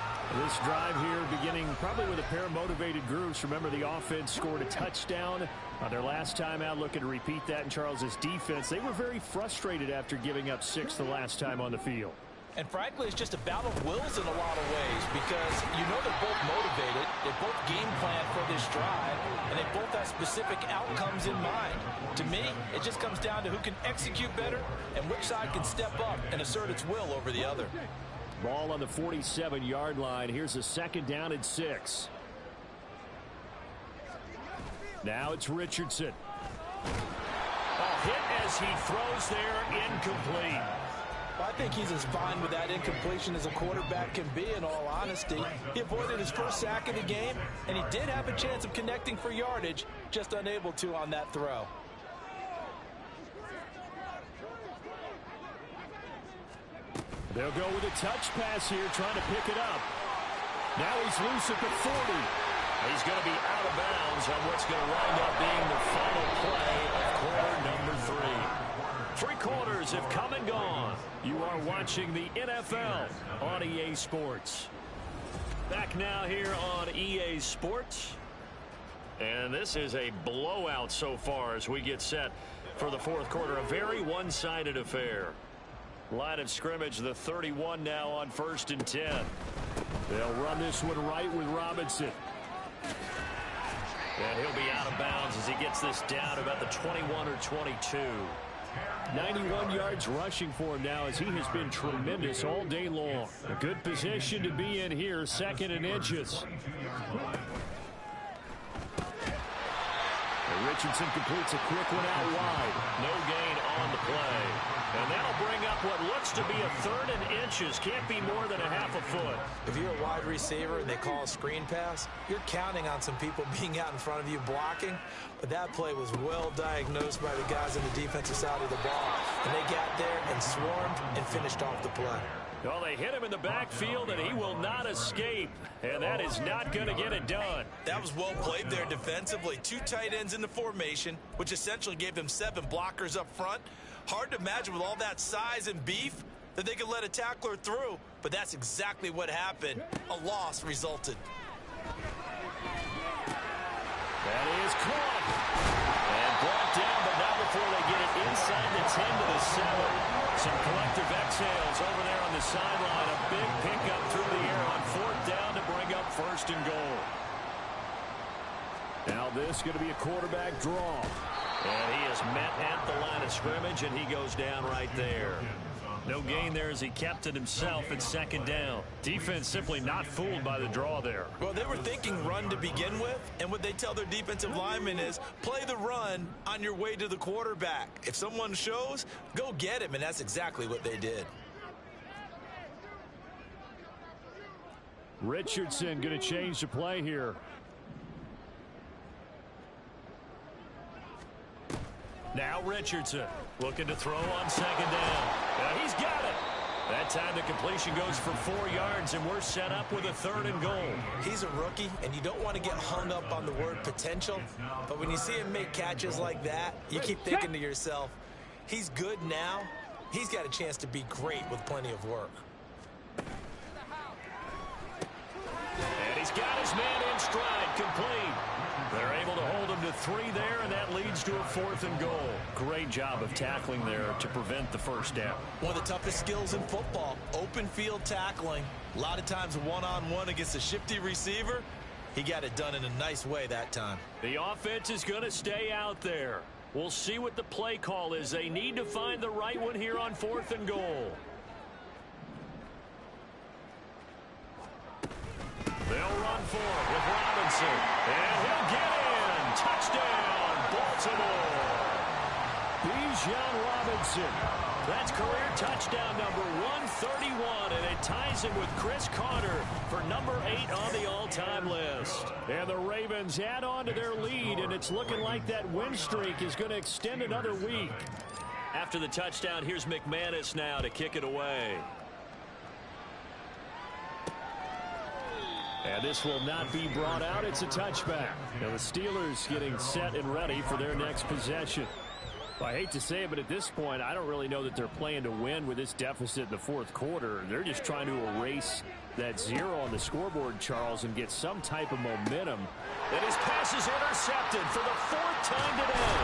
This drive here beginning probably with a pair of motivated groups. Remember, the offense scored a touchdown on their last time out. Looking to repeat that in Charles's defense. They were very frustrated after giving up 6 the last time on the field. And frankly, it's just a battle of wills in a lot of ways because you know they're both motivated, they both game plan for this drive, and they both have specific outcomes in mind. To me, it just comes down to who can execute better and which side can step up and assert its will over the other. Ball on the 47-yard line. Here's a second down and 6. Now it's Richardson. Hit as he throws there, incomplete. Well, I think he's as fine with that incompletion as a quarterback can be, in all honesty. He avoided his first sack of the game, and he did have a chance of connecting for yardage, just unable to on that throw. They'll go with a touch pass here, trying to pick it up. Now he's loose at the 40. He's going to be out of bounds on what's going to wind up being the final play of quarter number 3. 3 quarters have come and gone. You are watching the NFL on EA Sports. Back now here on EA Sports. And this is a blowout so far as we get set for the fourth quarter. A very one-sided affair. Line of scrimmage, the 31 now on 1st and 10. They'll run this one right with Robinson. And he'll be out of bounds as he gets this down about the 21 or 22. 91 yards rushing for him now as he has been tremendous all day long. A good position to be in here, 2nd and inches. And Richardson completes a quick one out wide. No gain on the play. And that'll bring up what looks to be a 3rd and inches. Can't be more than a half a foot. If you're a wide receiver and they call a screen pass, you're counting on some people being out in front of you blocking. But that play was well diagnosed by the guys on the defensive side of the ball. And they got there and swarmed and finished off the play. Well, they hit him in the backfield, and he will not escape. And that is not going to get it done. That was well played there defensively. 2 tight ends in the formation, which essentially gave them 7 blockers up front. Hard to imagine with all that size and beef that they could let a tackler through, but that's exactly what happened. A loss resulted. That is caught. And brought down, but not before they get it inside the 10 to the 7. Some collective exhales over there on the sideline. A big pickup through the air on 4th down to bring up 1st and goal. Now this is going to be a quarterback draw. And he is met at the line of scrimmage, and he goes down right there. No gain there as he kept it himself at 2nd down. Defense simply not fooled by the draw there. Well, they were thinking run to begin with, and what they tell their defensive linemen is play the run on your way to the quarterback. If someone shows, go get him, and that's exactly what they did. Richardson going to change the play here. Now Richardson looking to throw on 2nd down. Now he's got it. That time the completion goes for 4 yards, and we're set up with a 3rd and goal. He's a rookie, and you don't want to get hung up on the word potential. But when you see him make catches like that, you keep thinking to yourself, he's good now. He's got a chance to be great with plenty of work. And he's got his man in stride, complete. They're able to hold him to 3 there, and that leads to a 4th and goal. Great job of tackling there to prevent the 1st down. One of the toughest skills in football, open field tackling. A lot of times one-on-one against a shifty receiver. He got it done in a nice way that time. The offense is going to stay out there. We'll see what the play call is. They need to find the right one here on 4th and goal. They'll run for it with Robinson. And he'll get in. Touchdown, Baltimore. Bijan Robinson That's career touchdown number 131, and it ties him with Chris Carter for number 8 on the all-time list. And the Ravens add on to their lead, and it's looking like that win streak is going to extend another week. After the touchdown, here's McManus now to kick it away. And this will not be brought out. It's a touchback. Now the Steelers getting set and ready for their next possession. Well, I hate to say it, but at this point, I don't really know that they're playing to win with this deficit in the fourth quarter. They're just trying to erase that 0 on the scoreboard, Charles, and get some type of momentum. And his pass is intercepted for the 4th time today.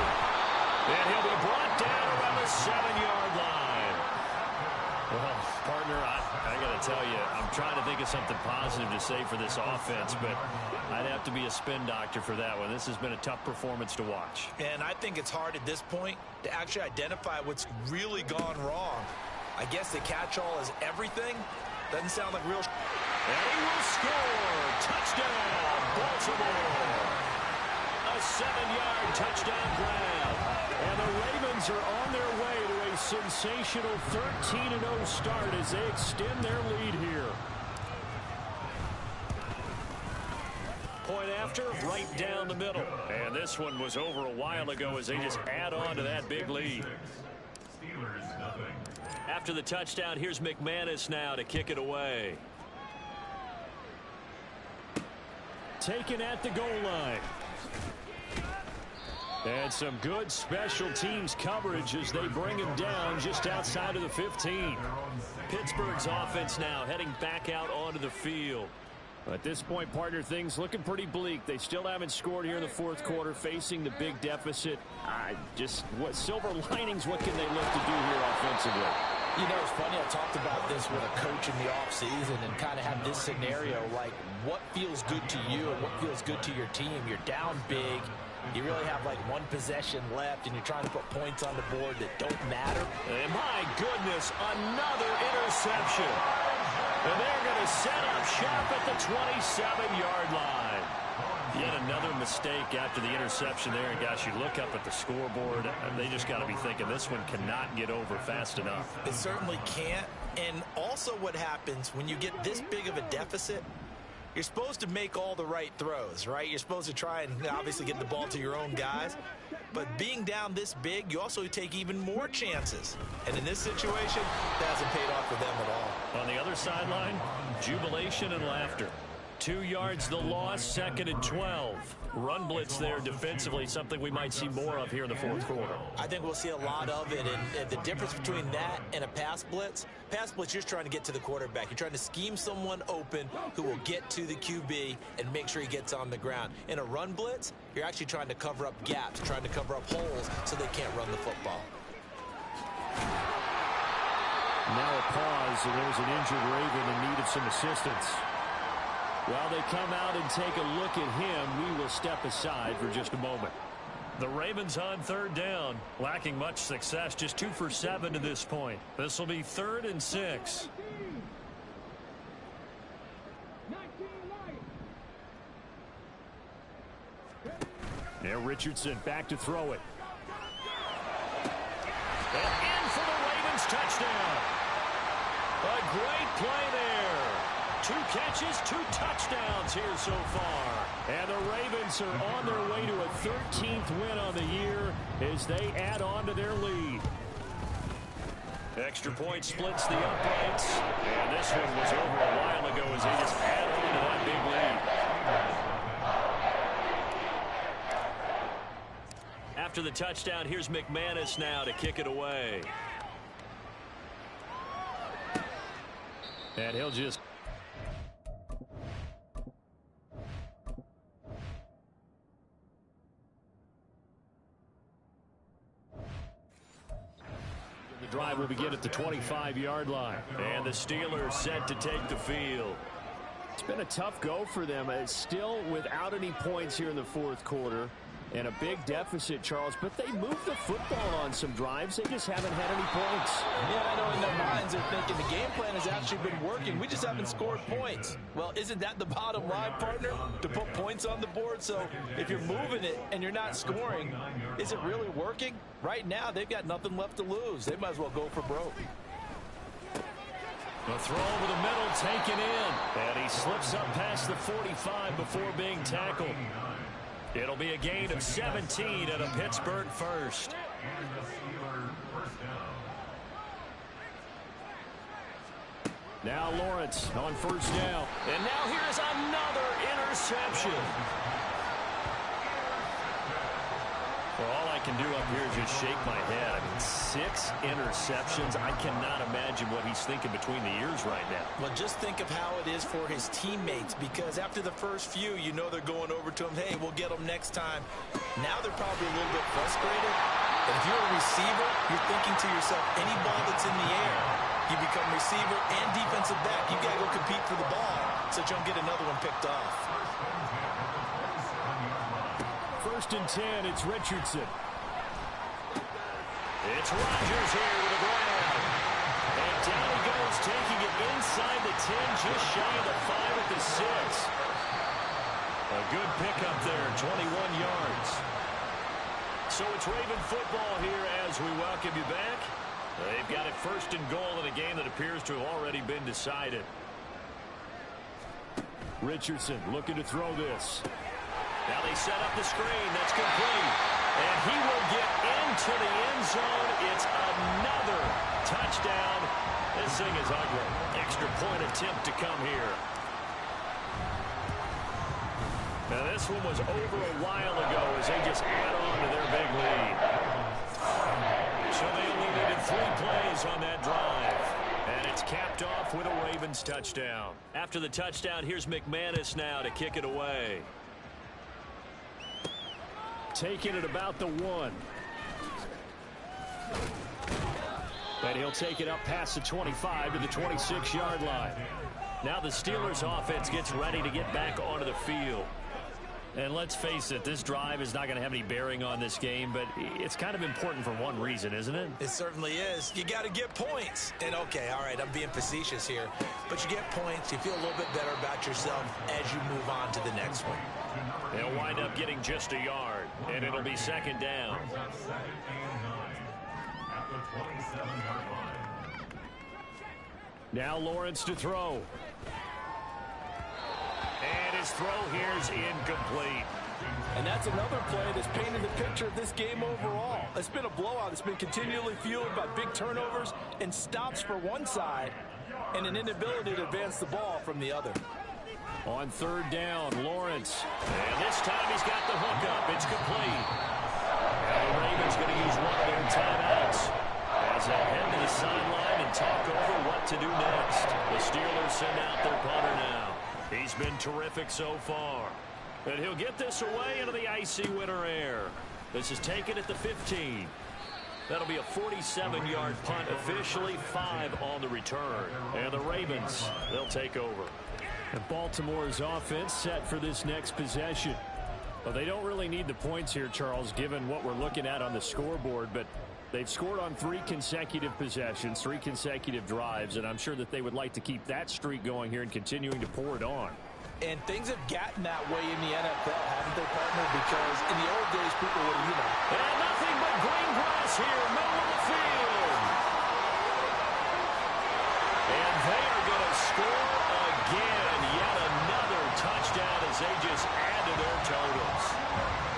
And he'll be brought down around the 7-yard line. Well, partner, I got to tell you, I'm trying to think of something positive to say for this offense, but I'd have to be a spin doctor for that one. This has been a tough performance to watch. And I think it's hard at this point to actually identify what's really gone wrong. I guess the catch-all is everything. Doesn't sound like real. And he will score. Touchdown, Baltimore. A 7-yard touchdown grab. And the Ravens are on their way to a sensational 13-0 start as they extend their lead here. Point after, right down the middle. And this one was over a while ago as they just add on to that big lead. After the touchdown, here's McManus now to kick it away. Taken at the goal line. And some good special teams coverage as they bring him down just outside of the 15. Pittsburgh's offense now heading back out onto the field. At this point, partner, things looking pretty bleak. They still haven't scored here in the fourth quarter, facing the big deficit. What silver linings, what can they look to do here offensively? You know, it's funny, I talked about this with a coach in the offseason and kind of have this scenario, like what feels good to you and what feels good to your team. You're down big. You really have like one possession left, and you're trying to put points on the board that don't matter. And my goodness, another interception. And they're going to set up shop at the 27-yard line. Yet another mistake after the interception there. And gosh, you look up at the scoreboard, and they just got to be thinking this one cannot get over fast enough. It certainly can't. And also what happens when you get this big of a deficit, you're supposed to make all the right throws, right? You're supposed to try and obviously get the ball to your own guys. But being down this big, you also take even more chances. And in this situation, that hasn't paid off for them at all. On the other sideline, jubilation and laughter. 2 yards the loss, 2nd and 12. Run blitz there defensively, something we might see more of here in the fourth quarter. I think we'll see a lot of it, and the difference between that and a pass blitz, you're just trying to get to the quarterback. You're trying to scheme someone open who will get to the QB and make sure he gets on the ground. In a run blitz, you're actually trying to cover up gaps, trying to cover up holes so they can't run the football. Now a pause, and there's an injured Raven in need of some assistance. While they come out and take a look at him, we will step aside for just a moment. The Ravens on 3rd down, lacking much success, just 2 for 7 to this point. This will be 3rd and 6. Now Richardson back to throw it. And in for the Ravens touchdown. A great play there. 2 catches, 2 touchdowns here so far. And the Ravens are on their way to a 13th win on the year as they add on to their lead. Extra point splits the uprights. And this one was over a while ago as they just add on to that big lead. After the touchdown, here's McManus now to kick it away. And he'll just... The drive will begin at the 25-yard line. And the Steelers set to take the field. It's been a tough go for them. It's still without any points here in the fourth quarter. And a big deficit, Charles, but they moved the football on some drives. They just haven't had any points. Yeah, I know in their minds they're thinking the game plan has actually been working. We just haven't scored points. Well, isn't that the bottom line, partner? To put points on the board? So if you're moving it and you're not scoring, is it really working? Right now, they've got nothing left to lose. They might as well go for broke. The throw over the middle, taken in. And he slips up past the 45 before being tackled. It'll be a gain of 17 and a Pittsburgh first. Now Lawrence on first down. And now here's another interception. Well, all I can do up here is just shake my head. I mean, 6 interceptions. I cannot imagine what he's thinking between the ears right now. Well, just think of how it is for his teammates, because after the first few, you know they're going over to him, hey, we'll get them next time. Now they're probably a little bit frustrated. And if you're a receiver, you're thinking to yourself, any ball that's in the air, you become receiver and defensive back. You've got to go compete for the ball so you don't get another one picked off. First and 10, it's Richardson. It's Rodgers here with a grab. And down he goes, taking it inside the 10, just shy of the 5 at the 6. A good pickup there, 21 yards. So it's Raven football here as we welcome you back. They've got it first and goal in a game that appears to have already been decided. Richardson looking to throw this. Now they set up the screen. That's complete. And he will get into the end zone. It's another touchdown. This thing is ugly. Extra point attempt to come here. Now this one was over a while ago as they just add on to their big lead. So they only needed 3 plays on that drive. And it's capped off with a Ravens touchdown. After the touchdown, here's McManus now to kick it away. Taking it about the 1. And he'll take it up past the 25 to the 26-yard line. Now the Steelers offense gets ready to get back onto the field. And let's face it, this drive is not going to have any bearing on this game, but it's kind of important for one reason, isn't it? It certainly is. You got to get points. And okay, all right, I'm being facetious here, but you get points, you feel a little bit better about yourself as you move on to the next one. They'll wind up getting just a yard, and it'll be second down. Now Lawrence to throw. And his throw here's incomplete. And that's another play that's painted the picture of this game overall. It's been a blowout. It's been continually fueled by big turnovers and stops for one side and an inability to advance the ball from the other. On third down, Lawrence. And this time he's got the hook up. It's complete. And the Ravens going to use one of their timeouts as they head to the sideline and talk over what to do next. The Steelers send out their punter now. He's been terrific so far. And he'll get this away into the icy winter air. This is taken at the 15. That'll be a 47-yard punt, officially 5 on the return. And the Ravens, they'll take over. And Baltimore's offense set for this next possession. Well, they don't really need the points here, Charles, given what we're looking at on the scoreboard, but they've scored on 3 consecutive possessions, 3 consecutive drives, and I'm sure that they would like to keep that streak going here and continuing to pour it on. And things have gotten that way in the NFL, haven't they, partner? Because in the old days, people would, And nothing but green grass here, middle of the field. And they are going to score again. Yet another touchdown as they just add to their totals.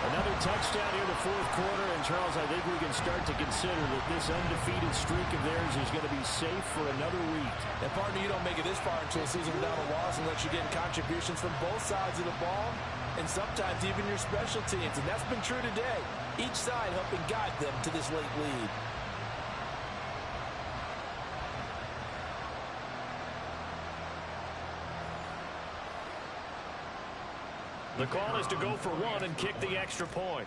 Another touchdown here in the fourth quarter, and Charles, I think we can start to consider that this undefeated streak of theirs is going to be safe for another week. And partner, you don't make it this far into a season without a loss unless you're getting contributions from both sides of the ball, and sometimes even your special teams, and that's been true today. Each side helping guide them to this late lead. The call is to go for 1 and kick the extra point.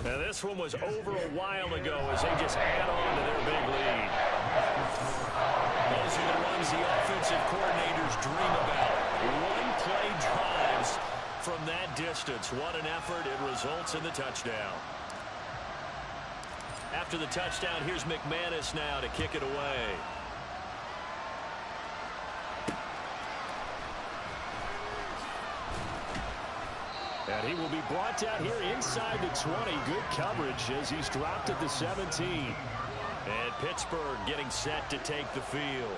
Now this one was over a while ago as they just add on to their big lead. Those are the runs the offensive coordinators dream about. One-play drives from that distance. What an effort. It results in the touchdown. After the touchdown, here's McManus now to kick it away. And he will be brought down here inside the 20. Good coverage as he's dropped at the 17. And Pittsburgh getting set to take the field.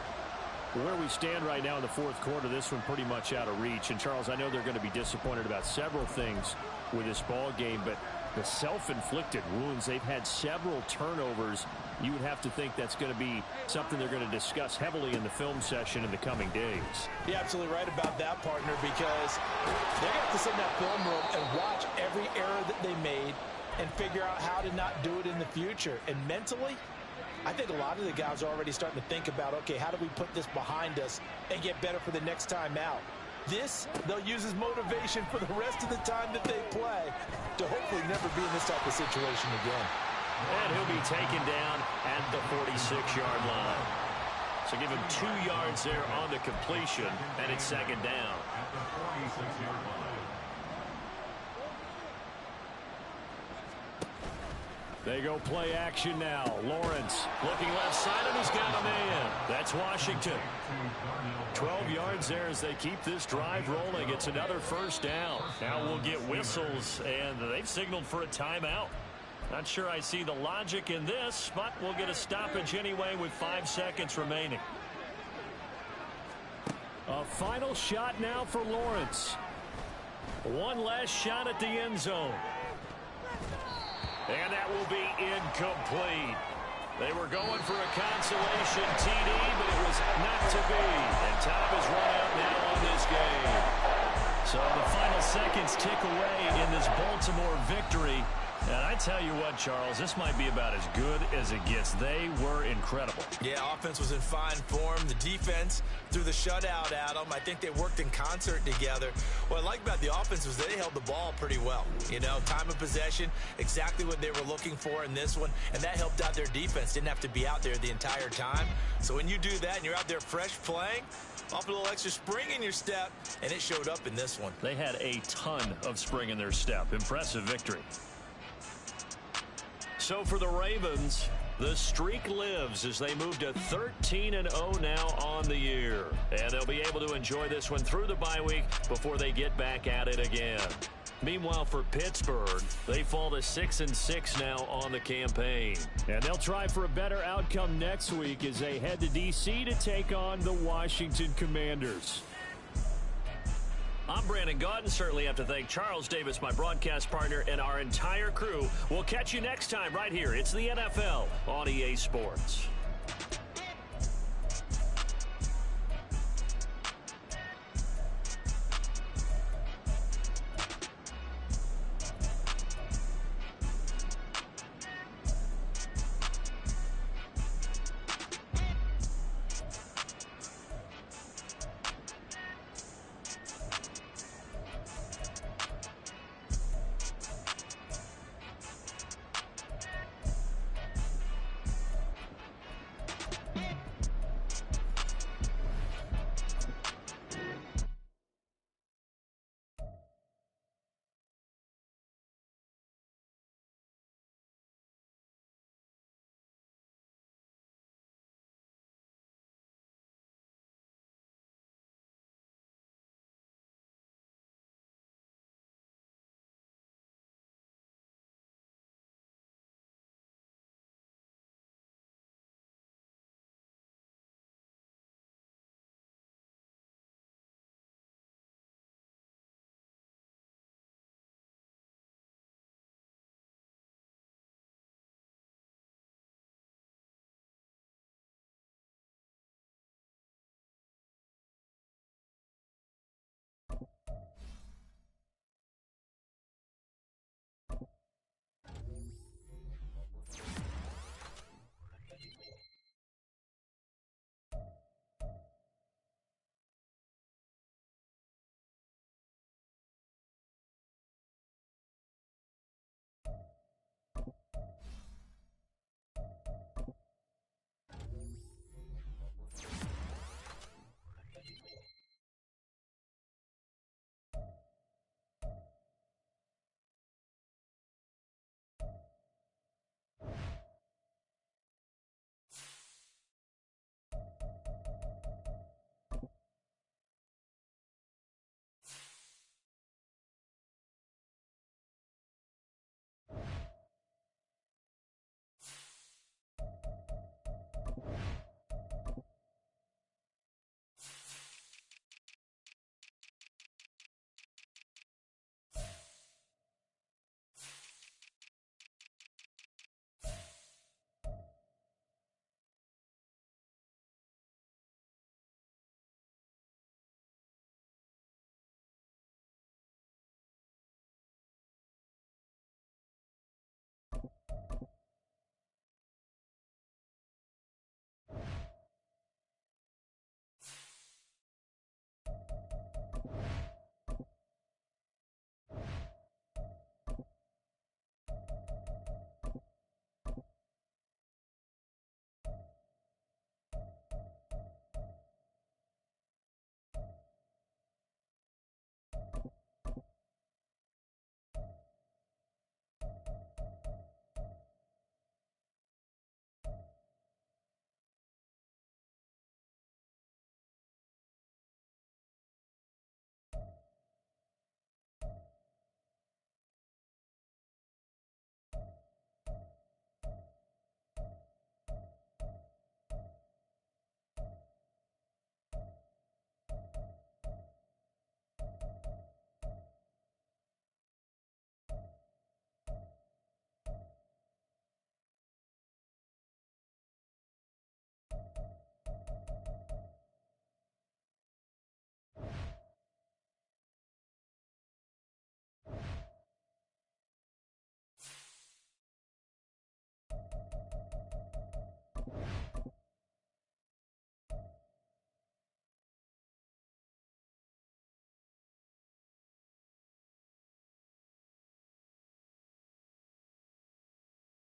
Where we stand right now in the fourth quarter, this one pretty much out of reach. And, Charles, I know they're going to be disappointed about several things with this ball game, but the self-inflicted wounds, they've had several turnovers. You would have to think that's going to be something they're going to discuss heavily in the film session in the coming days. You're absolutely right about that, partner, because they're going to have to sit in that film room and watch every error that they made and figure out how to not do it in the future. And mentally, I think a lot of the guys are already starting to think about, okay, how do we put this behind us and get better for the next time out? This, they'll use as motivation for the rest of the time that they play to hopefully never be in this type of situation again. And he'll be taken down at the 46-yard line. So give him 2 yards there on the completion, and it's second down. They go play action now. Lawrence looking left side, and he's got a man. That's Washington. 12 yards there as they keep this drive rolling. It's another first down. Now we'll get whistles, and they've signaled for a timeout. Not sure I see the logic in this, but we'll get a stoppage anyway with 5 seconds remaining. A final shot now for Lawrence. One last shot at the end zone. And that will be incomplete. They were going for a consolation TD, but it was not to be. And time is run out now on this game. So the final seconds tick away in this Baltimore victory. And I tell you what, Charles, this might be about as good as it gets. They were incredible. Yeah, offense was in fine form. The defense threw the shutout at them. I think they worked in concert together. What I like about the offense was they held the ball pretty well. You know, time of possession, exactly what they were looking for in this one, and that helped out their defense. Didn't have to be out there the entire time. So when you do that and you're out there fresh playing, off a little extra spring in your step, and it showed up in this one. They had a ton of spring in their step. Impressive victory. So for the Ravens, the streak lives as they move to 13-0 now on the year. And they'll be able to enjoy this one through the bye week before they get back at it again. Meanwhile, for Pittsburgh, they fall to 6-6 now on the campaign. And they'll try for a better outcome next week as they head to D.C. to take on the Washington Commanders. I'm Brandon Gaudin. Certainly have to thank Charles Davis, my broadcast partner, and our entire crew. We'll catch you next time right here. It's the NFL on EA Sports.